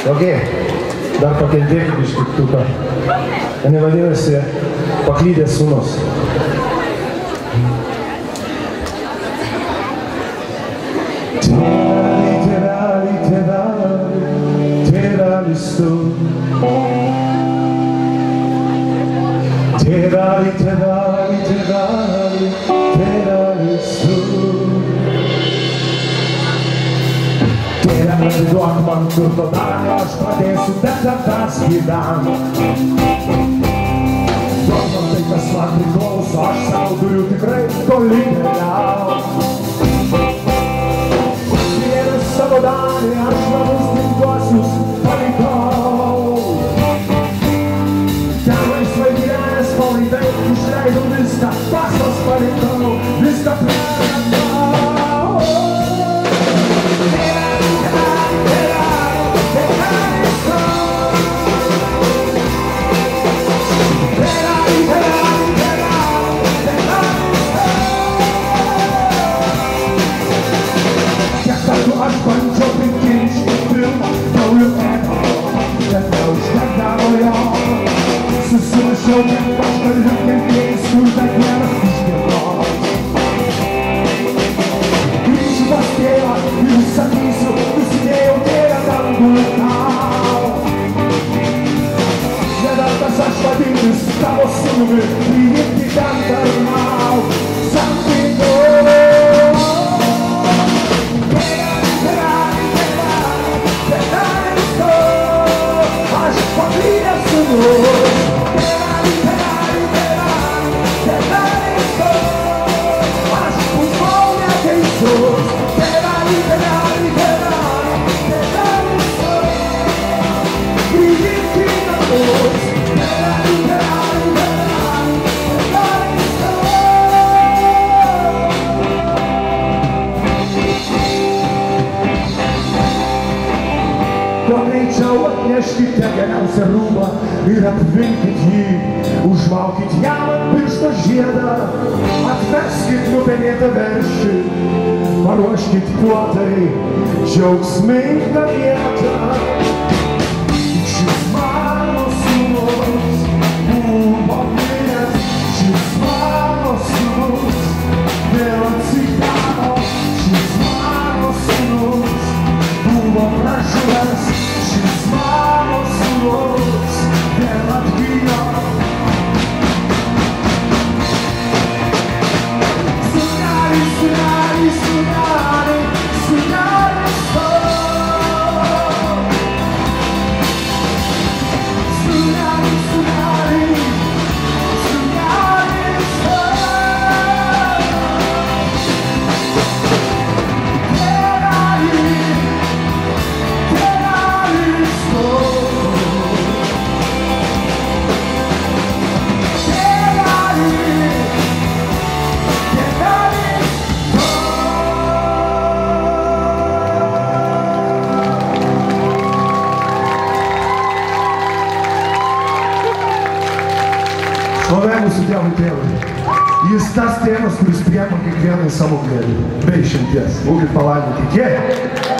Ok, dar pakentėkit iš tiktuką. Jis vadinasi Paklydęs sūnus. Tėvelis tu. Tėvelis tu. Tėvelis duok man turto dalį, aš pradėsiu desertas gyvent. Duok man tai, kas man priklauso, aš savo turiu tikrai toli keliaut. Užsiėmęs savo dalį, aš namus gimtuosius palikau. Ten laisvai gyvenęs palaidai, išleidau viską, pasas palikau, viską praradau. Aš bandžiau prikimšti pilną kraujo ego, bet neužtekdavo jo. Susimąsčiau, kad aš galiu kentėjus, kur dar vienas išgirdos. Grįšiu pas tėvą ir sakysiu, nusidėjau tėvę dangų tau. Nevertas aš vadintis tavo sūnumi, priimti ten tarnaut. Sakysiu. Atneškite geriausią rūbą ir apvilkit jį, užmaukit jam ant piršto žiedą, atveskit nupenėtą veršį, paruoškit puotai džiaugsmingą vietą. Šis mano sūnus buvo miręs, šis mano sūnus vėl atsigavo, šis mano sūnus buvo pražuvęs. Mano sūnus vėl atgijo. Sūneli, sūneli, sūneli, sūneli stop. Sūneli, sūneli, sūneli stop. Šlovė mūsų Dievui Tėvui. Jis tas tėvas, kuris priima kiekvieną į savo glėbį. Be išimties. Būkit palaiminti. Iki.